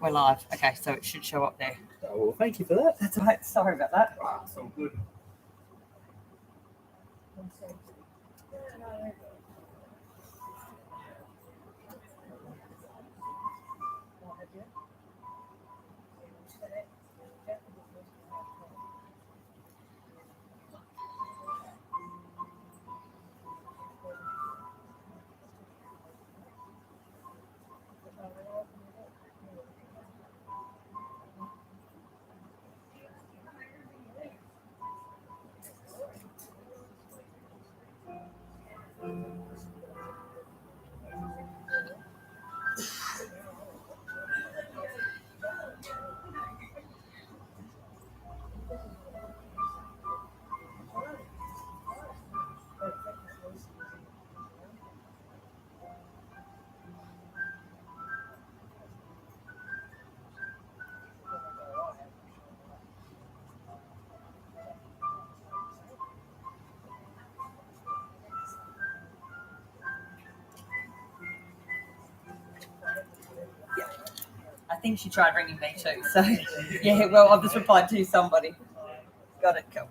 We're live. Okay, so it should show up there. Oh, well, thank you for that. That's all right. Sorry about that. It's all good. I think she tried ringing me too. So, yeah, well, I've just replied to somebody. Got it, cool.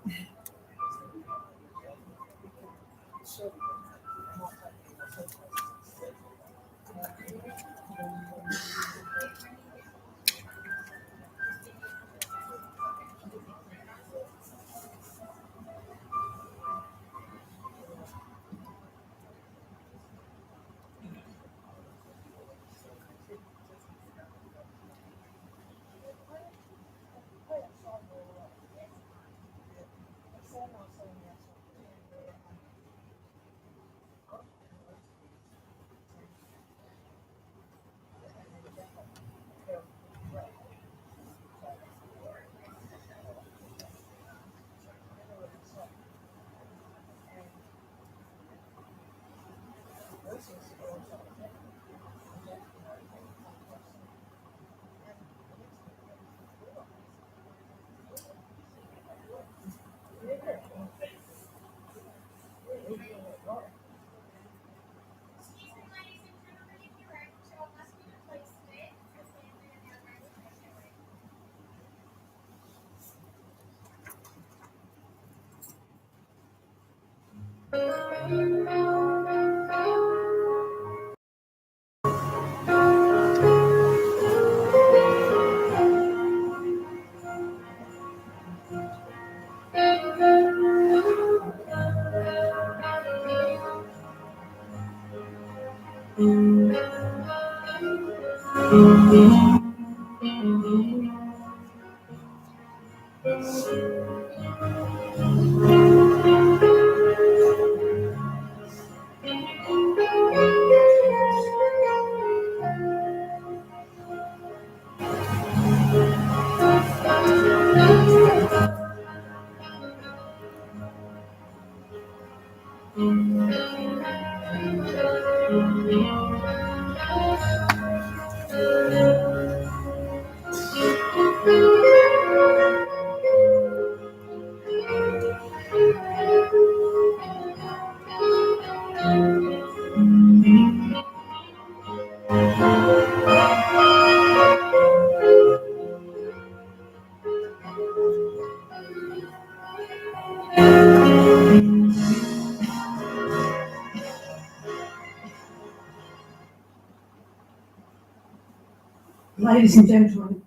Ladies and gentlemen,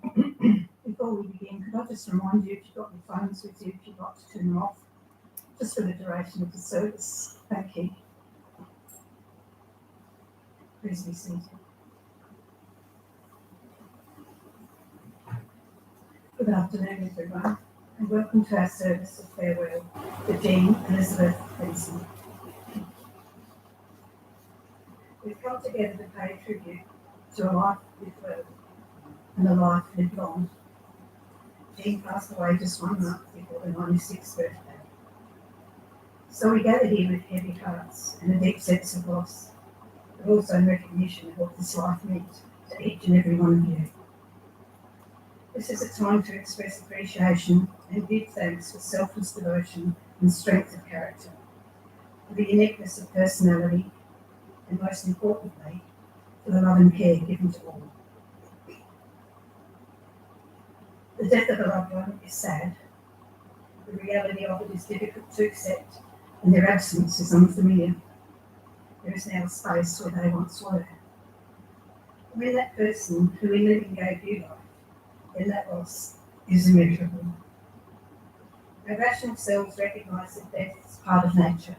before we begin, could I just remind you, if you've got your phones with you, if you'd like to turn them off, just for the duration of the service. Thank you. Please be seated. Good afternoon, everyone, and welcome to our service of farewell to Jean Fensom. We've come together to pay tribute to a life lived well and a life lived long. Jean passed away just 1 month before her 96th birthday. So we gather here with heavy hearts and a deep sense of loss, but also in recognition of what this life meant to each and every one of you. This is a time to express appreciation and give thanks for selfless devotion and strength of character, for the uniqueness of personality, and most importantly, for the love and care given to all. The death of a loved one is sad. The reality of it is difficult to accept, and their absence is unfamiliar. There is now a space where they once were. When that person who in living gave you life, then that loss is immeasurable. Our rational selves recognise that death is part of nature,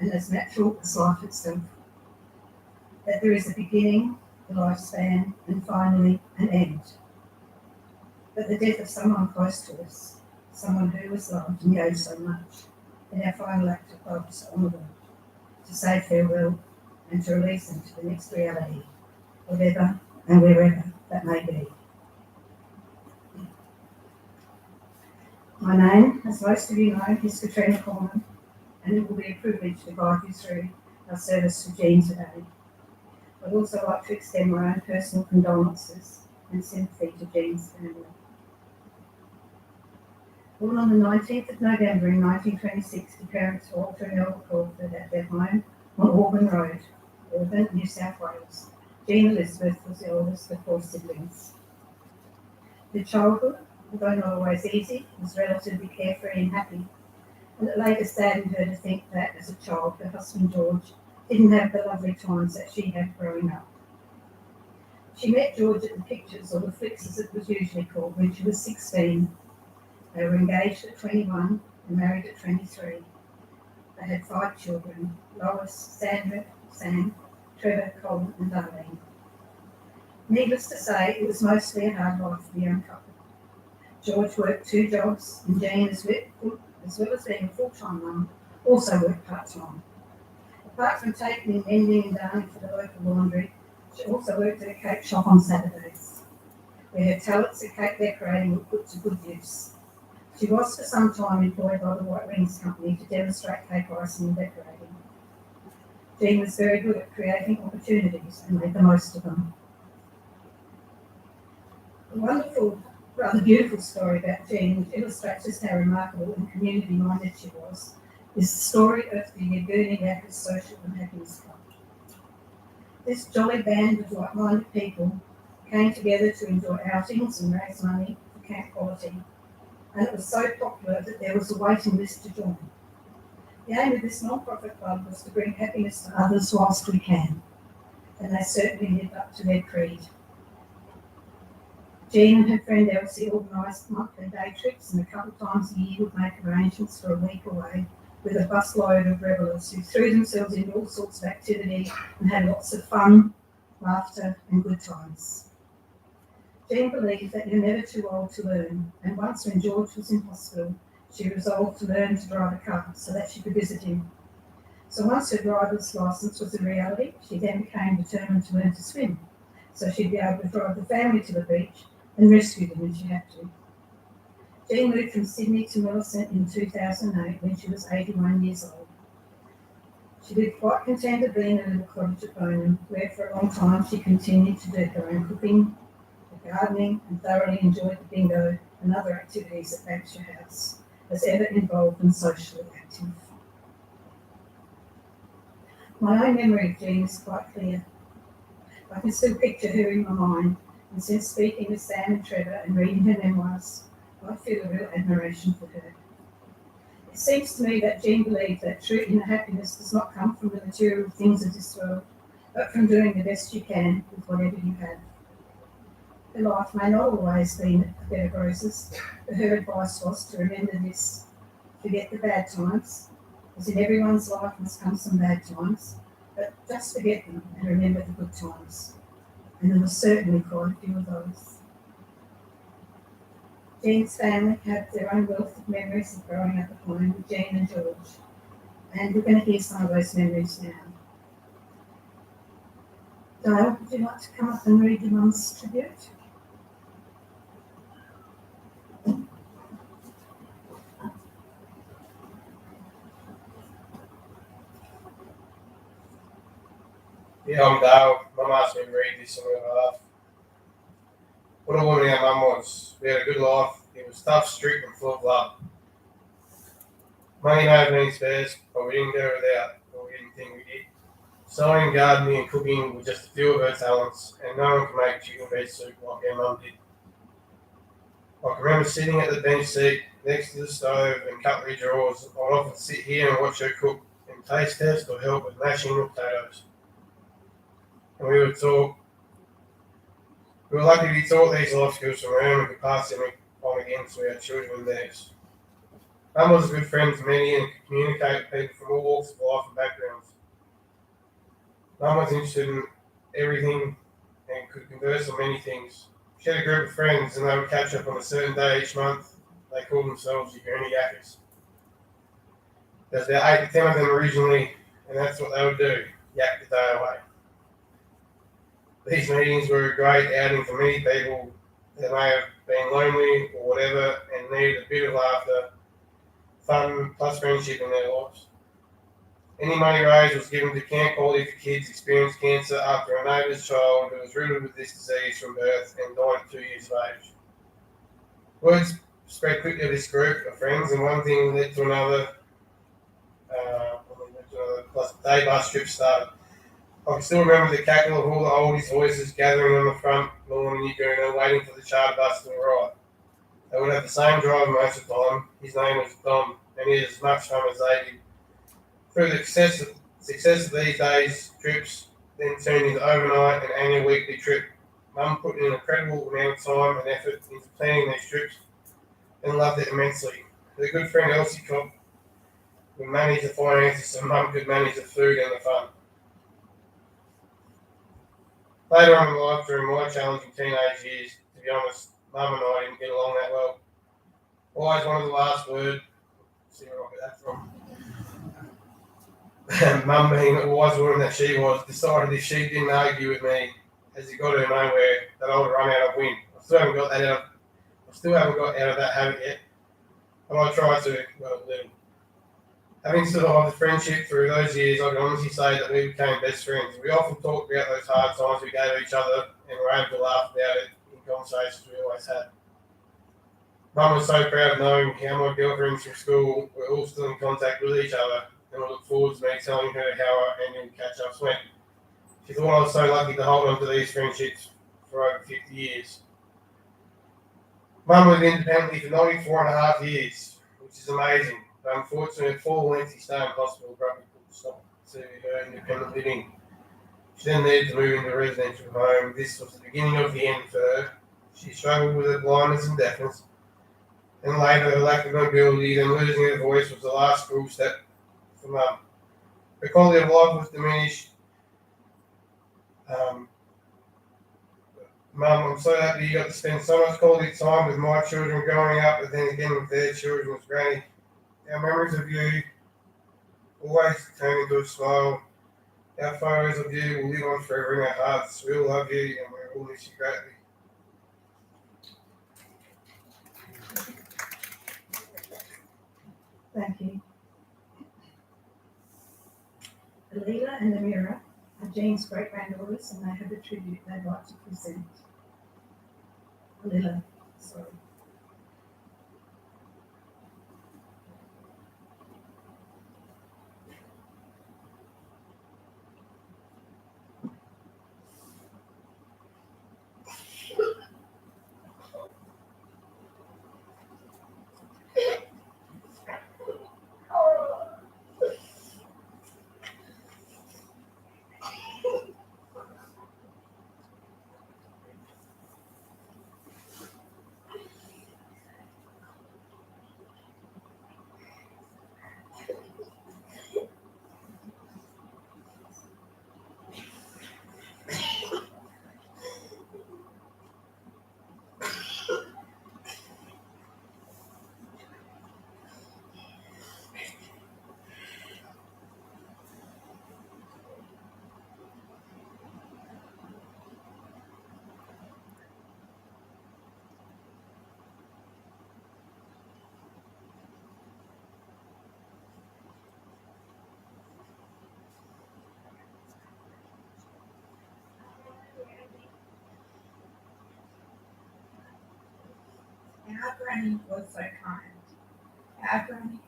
and as natural as life itself. That there is a beginning, a lifespan, and finally an end. But the death of someone close to us, someone who was loved and gave so much, in our final act of love is honourable, to say farewell and to release them to the next reality, whatever and wherever that may be. My name, as most of you know, is Katrina Coleman, and it will be a privilege to guide you through our service for Jean today. I'd also like to extend my own personal condolences and sympathy to Jean's family. Born on the 19th of November in 1926 to parents Walter and Elva Crawford at their home on Auburn Road, Auburn, New South Wales, Jean Elizabeth was the oldest of 4 siblings. Her childhood, although not always easy, was relatively carefree and happy, and it later saddened her to think that, as a child, her husband George didn't have the lovely times that she had growing up. She met George at the pictures, or the flicks as it was usually called, when she was 16. They were engaged at 21 and married at 23. They had 5 children: Lois, Sandra, Sam, Trevor, Colin and Darlene. Needless to say, it was mostly a hard life for the young couple. George worked 2 jobs, and Jean, as well as being a full-time mum, also worked part-time. Apart from taking in mending and darning for the local laundry, she also worked at a cake shop on Saturdays, where her talents at cake decorating were put to good use. She was for some time employed by the White Rings Company to demonstrate cake icing and decorating. Jean was very good at creating opportunities and made the most of them. A wonderful, rather beautiful story about Jean, which illustrates just how remarkable and community-minded she was, is the story of the Burning Acres Social and Happiness Club. This jolly band of like-minded people came together to enjoy outings and raise money for Camp Quality, and it was so popular that there was a waiting list to join. The aim of this non-profit club was to bring happiness to others whilst we can, and they certainly lived up to their creed. Jean and her friend Elsie organised monthly day trips, and a couple of times a year would make arrangements for a week away with a busload of revellers who threw themselves into all sorts of activity and had lots of fun, laughter and good times. Jean believed that you're never too old to learn, and once when George was in hospital, she resolved to learn to drive a car so that she could visit him. So once her driver's licence was a reality, she then became determined to learn to swim, so she'd be able to drive the family to the beach and rescue them when she had to. Jean moved from Sydney to Millicent in 2008 when she was 81 years old. She lived quite contented in a little cottage at Bonham, where for a long time she continued to do her own cooking, her gardening, and thoroughly enjoyed the bingo and other activities at Bankshire House, as ever involved and socially active. My own memory of Jean is quite clear. I can still picture her in my mind, and since speaking with Sam and Trevor and reading her memoirs, I feel a real admiration for her. It seems to me that Jean believed that true inner happiness does not come from the material things of this world, but from doing the best you can with whatever you have. Her life may not always be a bed of roses, but her advice was to remember this: forget the bad times, as in everyone's life must come some bad times, but just forget them and remember the good times. And there were certainly quite a few of those. Jean's family have their own wealth of memories of growing up at home with Jean and George, and we're going to hear some of those memories now. Dale, would you like to come up and read your mum's tribute? Yeah, I'm Dale. Mum asked me to read this on her behalf. What a woman our mum was. We had a good life. It was tough, strict and full of love. Money may have been scarce, but we didn't go without, or we didn't think we did. Sewing, gardening and cooking were just a few of her talents, and no one could make chicken beef soup like our mum did. I can remember sitting at the bench seat next to the stove and cutlery drawers. I'd often sit here and watch her cook and taste test or help with mashing the potatoes. And we would talk. We were lucky to be taught these life skills from her and we could pass them on again to our children and theirs. Mum was a good friend to many and could communicate with people from all walks of life and backgrounds. Mum was interested in everything and could converse on many things. She had a group of friends and they would catch up on a certain day each month. They called themselves the Granny Yackers. There's about 8 to 10 of them originally, and that's what they would do, yak the day away. These meetings were a great outing for many people that may have been lonely or whatever and needed a bit of laughter, fun, plus friendship in their lives. Any money raised was given to Camp Quality for kids experienced cancer after a neighbour's child who was riddled with this disease from birth and died at 2 years of age. Words spread quickly of this group of friends, and one thing led to another. Plus the day bus trip started. I can still remember the cackle of all the oldies voices gathering on the front lawn in Yagoona waiting for the charter bus to arrive. They would have the same driver most of the time. His name was Don, and he had as much fun as they did. Through the success of these days' trips, then turned into overnight and annual weekly trip. Mum put in an incredible amount of time and effort into planning these trips and loved it immensely. Her good friend Elsie Cobb would manage the finances so Mum could manage the food and the fun. Later on in life, during my challenging teenage years, to be honest, Mum and I didn't get along that well. Always wanted the last word. Let's see where I get that from. Mum, being the wise woman that she was, decided if she didn't argue with me as it got her nowhere, that I would run out of wind. I still haven't got out of that habit yet, but I try to, well, little. Having survived the friendship through those years, I can honestly say that we became best friends. We often talked about those hard times we gave each other and were able to laugh about it in conversations we always had. Mum was so proud of knowing how my girlfriends from school were all still in contact with each other, and I look forward to me telling her how our annual catch-ups went. She thought I was so lucky to hold on to these friendships for over 50 years. Mum lived independently for 94 and a half years, which is amazing. But unfortunately, a full lengthy stay in hospital abruptly put a stop to her independent living. She then needed to move into a residential home. This was the beginning of the end for her. She struggled with her blindness and deafness, and later her lack of mobility, then losing her voice was the last cruel step for Mum. Her quality of life was diminished. Mum, I'm so happy you got to spend so much quality time with my children growing up, and then again with their children as Granny. Our memories of you always turn into a smile. Our photos of you will live on forever in our hearts. We all love you and we all miss you greatly. Thank you. Alila and Amira are Jean's great-granddaughters and they have a tribute they'd like to present. Alila, sorry. Our granny was so kind. Our granny.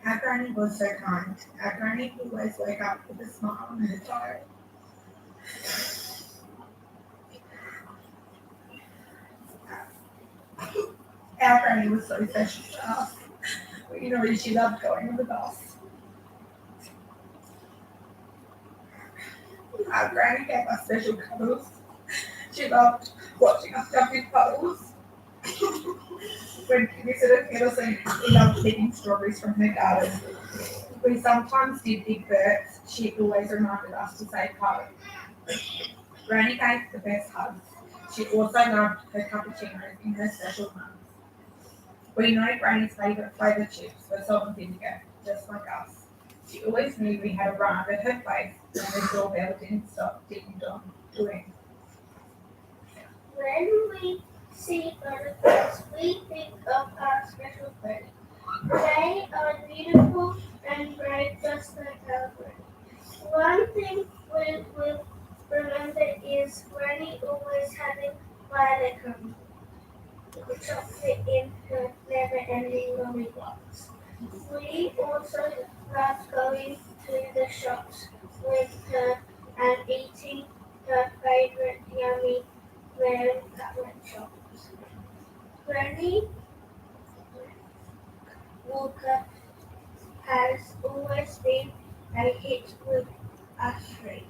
Our granny was so kind. Our granny always woke up with a smile on her face. Our granny was so special to us. You know, she loved going on the bus. Our granny gave us special cuddles. She loved watching us jump in puddles. When we visited Peterson, we loved picking strawberries from her garden. We sometimes did big birds. She always reminded us to say hug. Granny gave the best hugs. She also loved her cappuccinos in her special mugs. We know Granny's favourite flavour chips were salt and vinegar, just like us. She always knew we had a run at her place when the doorbell didn't stop ticking on doing. When we see butterflies, we think of our special friends. They are beautiful and bright, just like our Granny. One thing we will remember is Granny always having violet gum, chocolate in her never-ending lollipops. We also loved going to the shops with her and eating her favourite yummy red cutlet chops. Granny Walker has always been a hit with us three.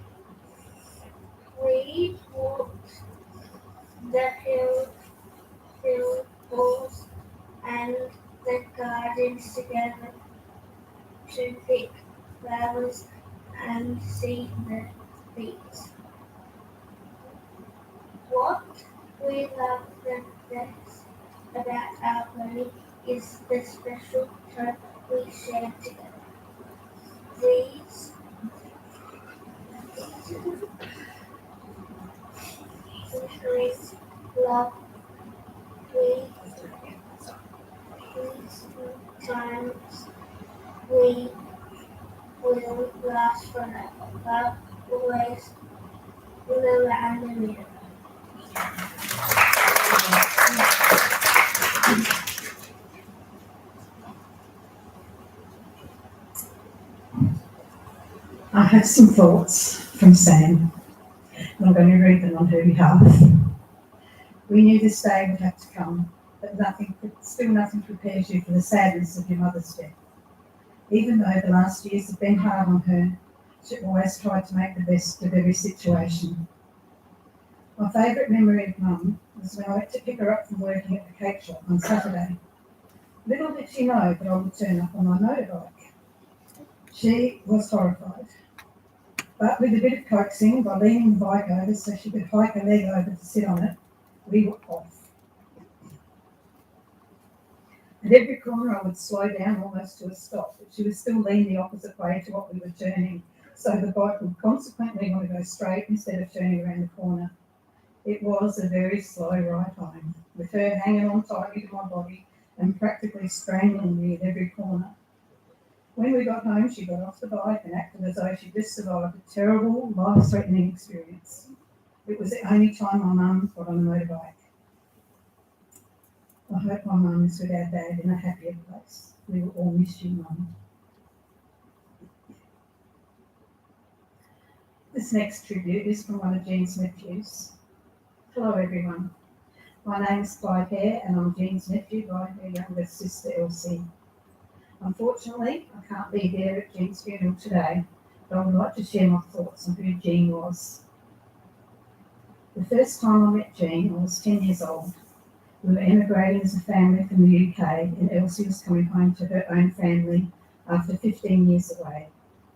We walked the hills and the gardens together to pick flowers and see the bees. What we love the best about our Granny is the special time we share together. These memories love these times we will last forever, but always remember and remember. I have some thoughts from Sam, and I'm going to read them on her behalf. We knew this day would have to come, but still nothing prepares you for the sadness of your mother's death. Even though the last years have been hard on her, she always tried to make the best of every situation. My favourite memory of Mum was when I went to pick her up from working at the cake shop on Saturday. Little did she know that I would turn up on my motorbike. She was horrified. But with a bit of coaxing, by leaning the bike over so she could hike her leg over to sit on it, we were off. At every corner I would slow down almost to a stop, but she would still lean the opposite way to what we were turning, so the bike would consequently want to go straight instead of turning around the corner. It was a very slow ride home, with her hanging on tightly to my body and practically strangling me at every corner. When we got home, she got off the bike and acted as though she just survived a terrible, life-threatening experience. It was the only time my mum got on a motorbike. I hope my mum is with our dad in a happier place. We will all miss you, Mum. This next tribute is from one of Jean's nephews. Hello, everyone. My name is Clyde Hare, and I'm Jean's nephew by her younger sister, Elsie. Unfortunately, I can't be there at Jean's funeral today, but I would like to share my thoughts on who Jean was. The first time I met Jean, I was 10 years old. We were emigrating as a family from the UK, and Elsie was coming home to her own family after 15 years away.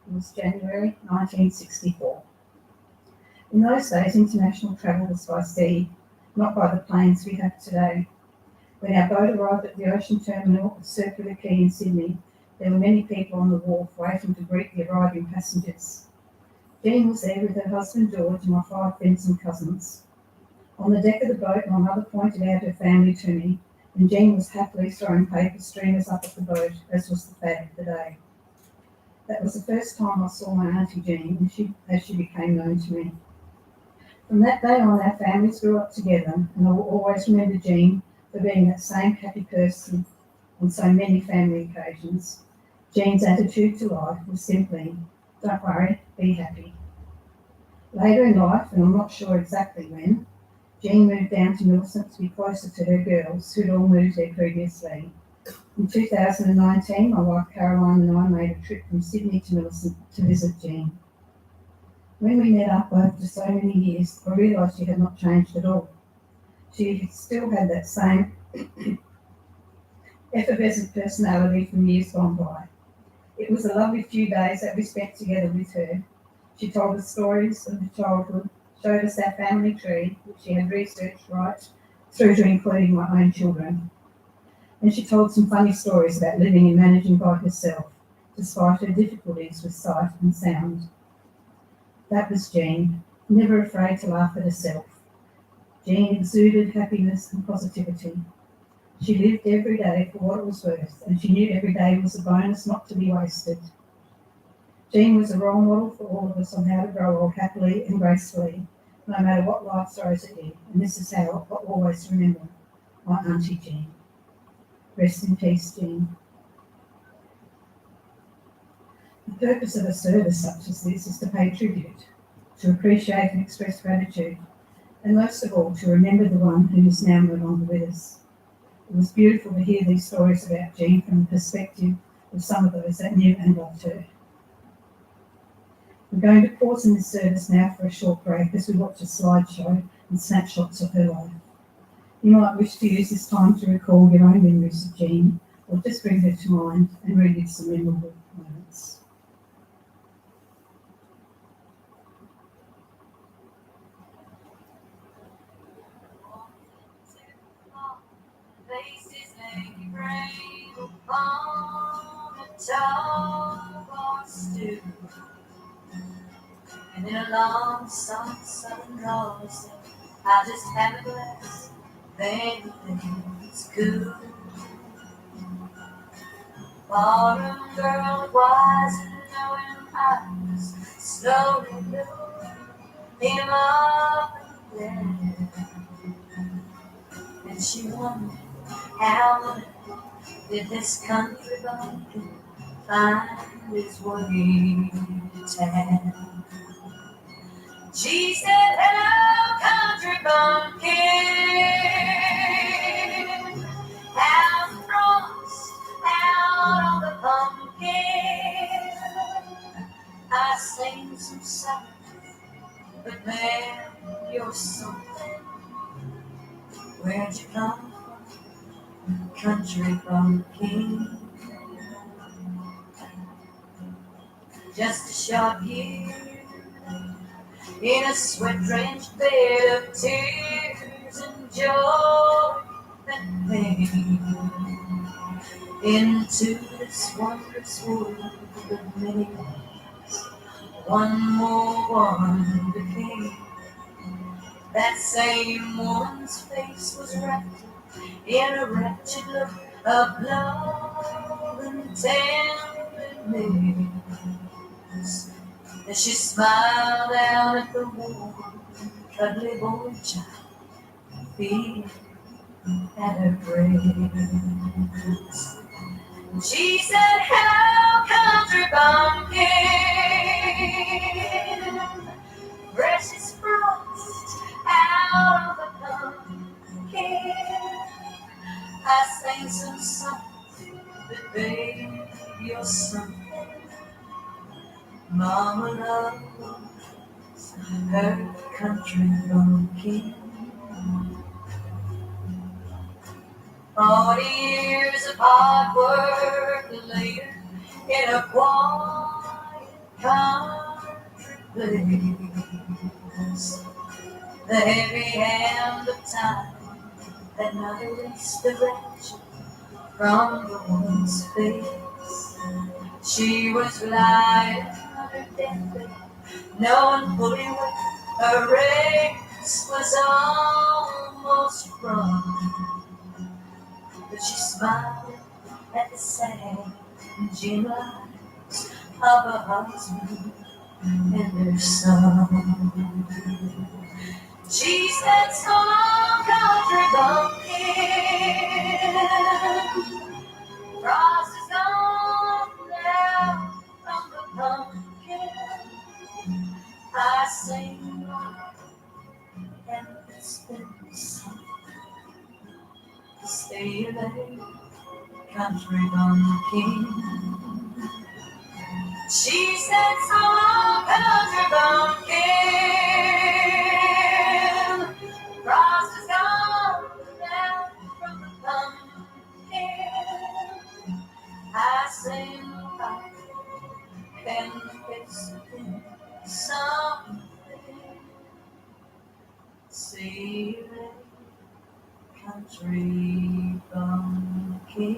It was January 1964. In those days, international travel was by sea, not by the planes we have today. When our boat arrived at the ocean terminal at Circular Quay in Sydney, there were many people on the wharf waiting to greet the arriving passengers. Jean was there with her husband George and my 5 Fensom cousins. On the deck of the boat, my mother pointed out her family to me, and Jean was happily throwing paper streamers up at the boat, as was the fad of the day. That was the first time I saw my Auntie Jean, as she became known to me. From that day on, our families grew up together, and I will always remember Jean for being that same happy person on so many family occasions. Jean's attitude to life was simply, don't worry, be happy. Later in life, and I'm not sure exactly when, Jean moved down to Millicent to be closer to her girls who'd all moved there previously. In 2019, my wife Caroline and I made a trip from Sydney to Millicent to visit Jean. When we met up after so many years, I realised she had not changed at all. She still had that same effervescent personality from years gone by. It was a lovely few days that we spent together with her. She told us stories of her childhood, showed us our family tree, which she had researched right through to including my own children. And she told some funny stories about living and managing by herself, despite her difficulties with sight and sound. That was Jean, never afraid to laugh at herself. Jean exuded happiness and positivity. She lived every day for what it was worth, and she knew every day was a bonus not to be wasted. Jean was a role model for all of us on how to grow old happily and gracefully, no matter what life throws at you. And this is how I always remember my Auntie Jean. Rest in peace, Jean. The purpose of a service such as this is to pay tribute, to appreciate and express gratitude, and most of all, to remember the one who is now no longer with us. It was beautiful to hear these stories about Jean from the perspective of some of those that knew and loved her. We're going to pause in this service now for a short break as we watch a slideshow and snapshots of her life. You might wish to use this time to recall your own memories of Jean, or just bring her to mind and relive some memorable moments. Faces make you brave upon a tall stew. And in a long soft southern drawl, I just have a glass, then things cool. Ballroom girl with wise and knowing eyes, slowly lead 'em up and there. And she wondered how did this country bumpkin find his way to town. She said, hello, country bumpkin, have frost out on the pumpkin. I sing some songs, but man, you're something. Where'd you come from, country bumpkin? Just a short year in a sweat-drenched bed of tears and joy and pain, into this wondrous world of many ways. One more one became. That same woman's face was wrapped in a wretched look of love and tenderness. As she smiled out at the warm, cuddly boy child, feeling at her breast. She said, hello, country bumpkin, precious frost out of the pumpkin. I sang some songs, but baby, you're something. Mama loves her country bumpkin. 40 years of hard work later, in a quiet country place, the heavy hand of time had not erased the wretch from the woman's face. She was lying on her deathbed, knowing fully well her race was almost run. But she smiled at the sad and gentle eyes of her husband and her son. She said, so long, country bumpkin, frost is gone Sailing country bumpkin. She said, "So long, country bumpkin. Frost is gone down from the pumpkin. I sing like can fix something. Sailing country bumpkin."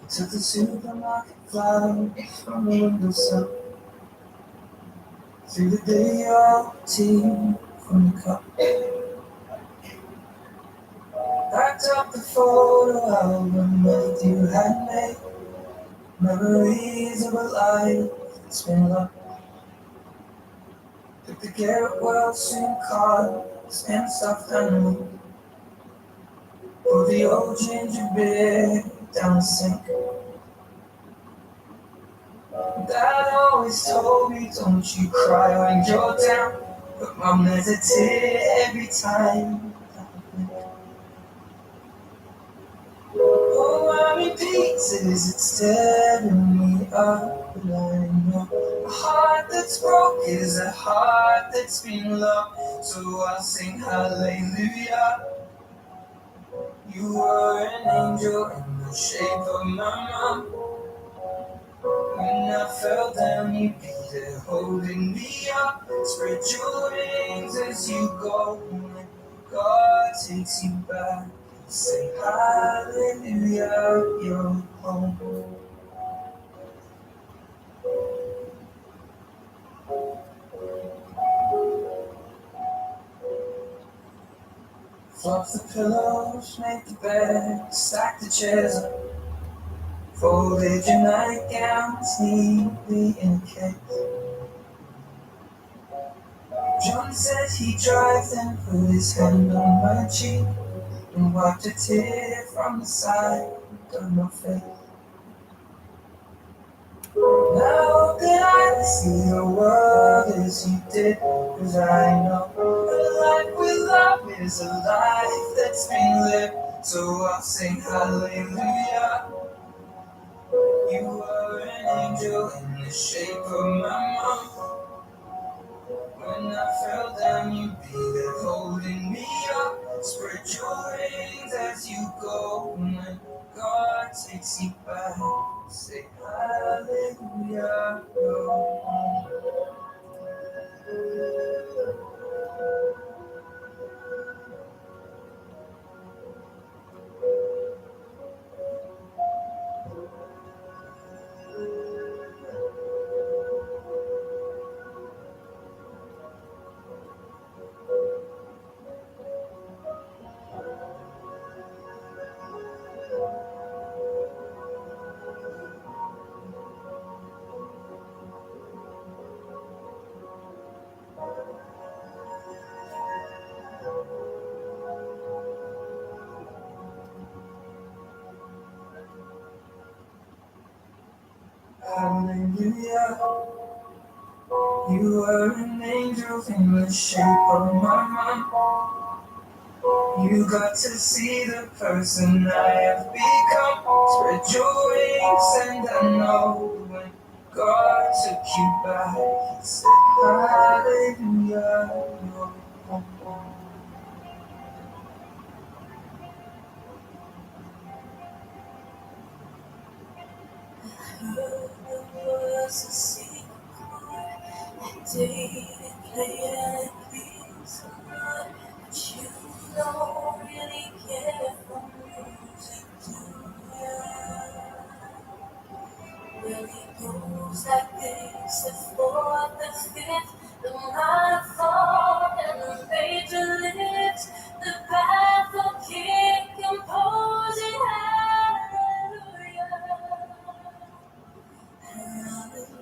Took the supermarket flowers from the windowsill. Threw the day old tea from the cup. Backed up the photo album that you had made. Memories of a life that's been lost. Took the Garrett Wilson cards and stuffed animals. Pour the old ginger beer down the sink. Dad always told me, don't you cry when you're down. But Mom, there's a tear every time that I blink. Oh, I repeat, it's tearing me up, but I know a heart that's broke is a heart that's been loved. So I'll sing hallelujah. You were an angel in the shape of my mom. When I fell down, you'd be there holding me up. Spread your wings as you go. When God takes you back, say hallelujah, you're home. Flop the pillows, make the bed, stack the chairs up. Folded your nightgowns neatly in a case. John said he dried and put his hand on my cheek and wiped a tear from the side of my face. Now that I see the world as you did, 'cause I know a life with love is a life that's been lived. So I'll sing hallelujah. You were an angel in the shape of my mom. When I fell down, you'd be there holding me up. Spread your wings as you go. When God takes you back, say hallelujah, you're home. Hallelujah, you were an angel in the shape of my mom. You got to see the person I have become. Spread your wings and I know when God took you back, He said hallelujah, you're home. Heard there was a secret chord that David played and pleased God, but you don't really care for music, do ya? Well, it goes like this: the fourth, the fifth, the minor fall, and the major lift, the baffled king composing hallelujah. Hallelujah,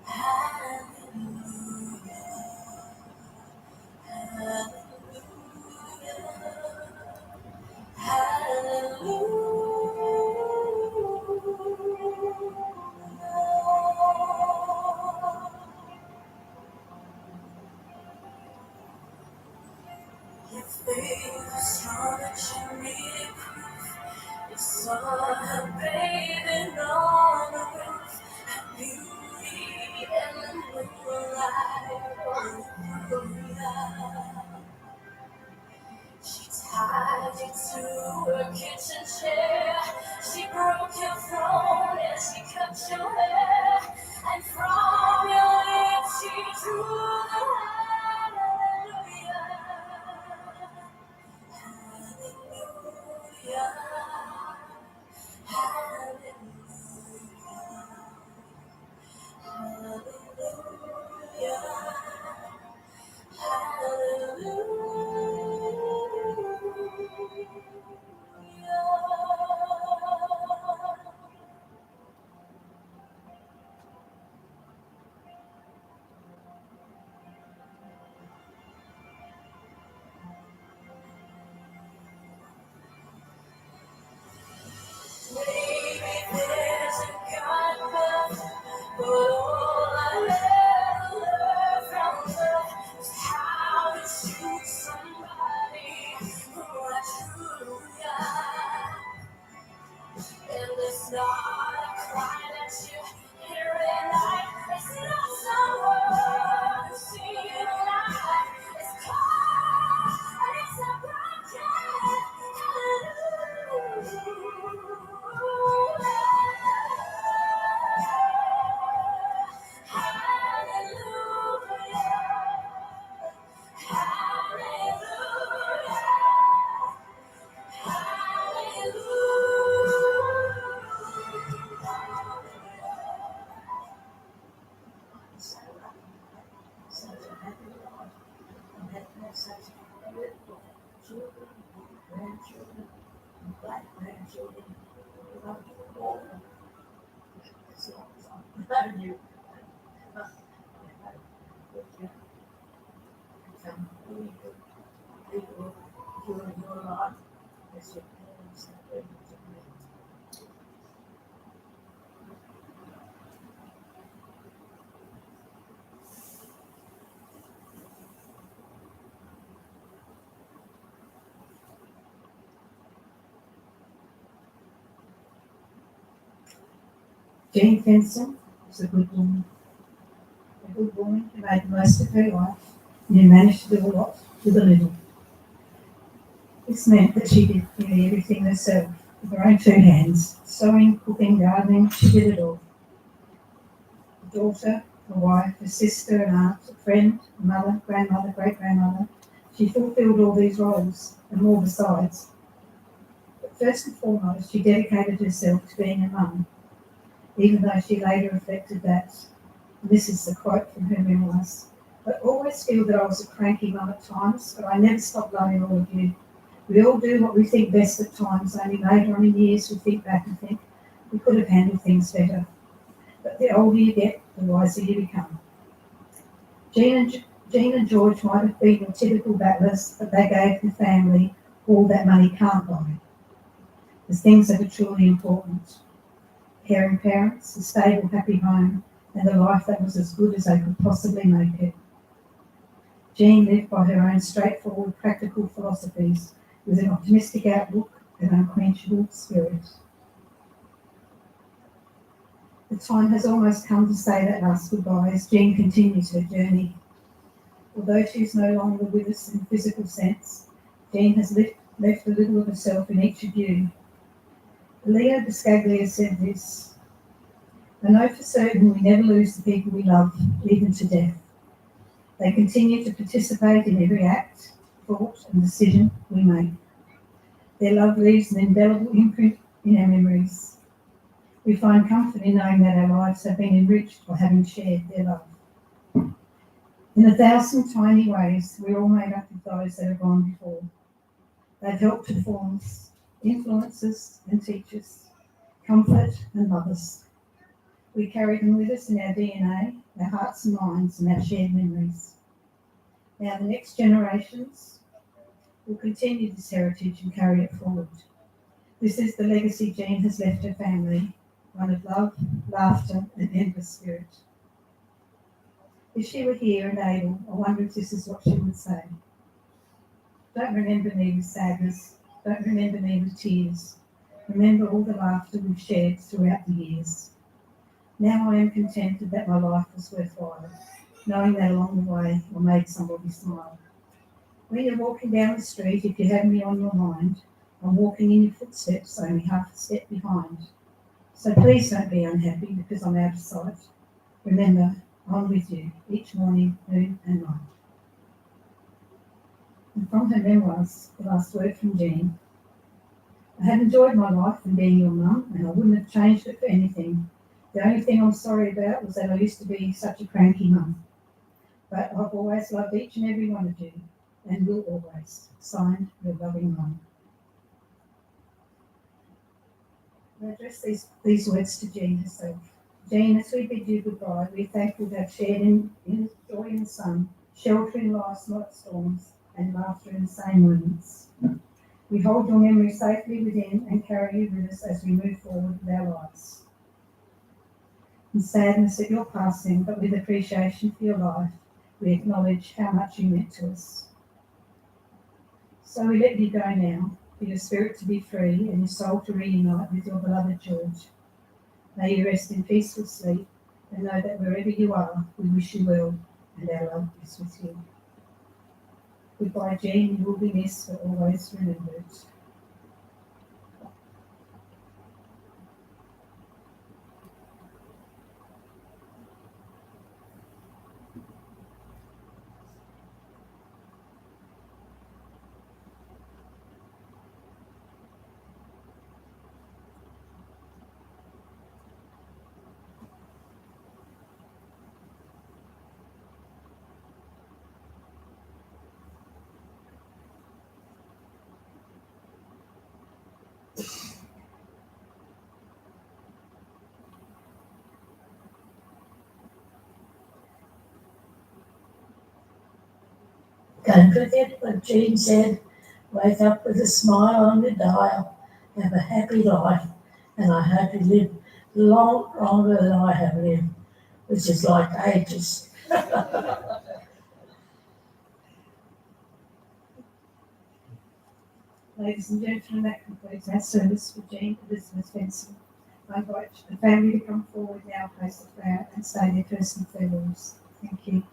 hallelujah. faith was strong that she needed proof. You saw her bathing on the roof, her beauty and the moonlight. Hallelujah. She tied you to her kitchen chair. She broke your throne and she cut your hair. And from your lips she drew the hallelujah. Hallelujah. Hallelujah. Maybe there's a God above, but all I ever learned from love is how to shoot somebody who I truly are. And it's not a cry that you hear at night. It's not someone who's seen a light. It's cold and it's a broken Such a happy life. And that has such beautiful children, grandchildren, and black grandchildren. I love you all. As long as I'm around you. Become really good people during your life as your parents have been to me. Jean Fensom was a good woman. A good woman who made the most of her life and who managed to do a lot with a little. This meant that she did nearly everything herself with her own two hands. Sewing, cooking, gardening, she did it all. A daughter, a wife, a sister, an aunt, a friend, a mother, grandmother, great-grandmother. She fulfilled all these roles and more besides. But first and foremost, she dedicated herself to being a mum, even though she later reflected that, and this is the quote from her memoirs, "I always feel that I was a cranky mum at times, but I never stopped loving all of you. We all do what we think best at times, only later on in years we think back and think we could have handled things better. But the older you get, the wiser you become." Jean and George might have been your typical battlers, but they gave the family all that money can't buy. There's things that are truly important. Caring parents, a stable, happy home, and a life that was as good as they could possibly make it. Jean lived by her own straightforward, practical philosophies with an optimistic outlook and unquenchable spirit. The time has almost come to say that last goodbye as Jean continues her journey. Although she is no longer with us in a physical sense, Jean has left a little of herself in each of you. Leo Biscaglia said this: "I know for certain we never lose the people we love, even to death. They continue to participate in every act, thought and decision we make. Their love leaves an indelible imprint in our memories. We find comfort in knowing that our lives have been enriched by having shared their love. In 1,000 tiny ways, we're all made up of those that have gone before. They've helped to form us, influence us and teach us, comfort and love us. We carry them with us in our DNA, our hearts and minds, and our shared memories. Now the next generations will continue this heritage and carry it forward. This is the legacy Jean has left her family, one of love, laughter, and endless spirit." If she were here and able, I wonder if this is what she would say. Don't remember me with sadness. Don't remember me with tears. Remember all the laughter we've shared throughout the years. Now I am contented that my life was worthwhile, knowing that along the way I made somebody smile. When you're walking down the street, if you have me on your mind, I'm walking in your footsteps, only half a step behind. So please don't be unhappy because I'm out of sight. Remember, I'm with you each morning, noon and night. And from her memoirs, the last word from Jean. I have enjoyed my life and being your mum, and I wouldn't have changed it for anything. The only thing I'm sorry about was that I used to be such a cranky mum. But I've always loved each and every one of you, and will always. Signed, your loving mum. I address these words to Jean herself. Jean, as we bid you goodbye, we're thankful to have shared in joy in the sun, shelter in life's night storms, and laughter in the same moments. We hold your memory safely within and carry you with us as we move forward with our lives. In sadness at your passing, but with appreciation for your life, we acknowledge how much you meant to us. So we let you go now, for your spirit to be free and your soul to reunite with your beloved George. May you rest in peaceful sleep and know that wherever you are, we wish you well and our love is with you. Goodbye, Jean, you will be missed but always remembered. Don't forget what Jean said. Wake up with a smile on your dial. Have a happy life. And I hope you live longer than I have lived, which is like ages. Ladies and gentlemen, that concludes our service for Jean Elizabeth Fensom. I invite the family to come forward now, place the flower and say their personal farewells. Thank you.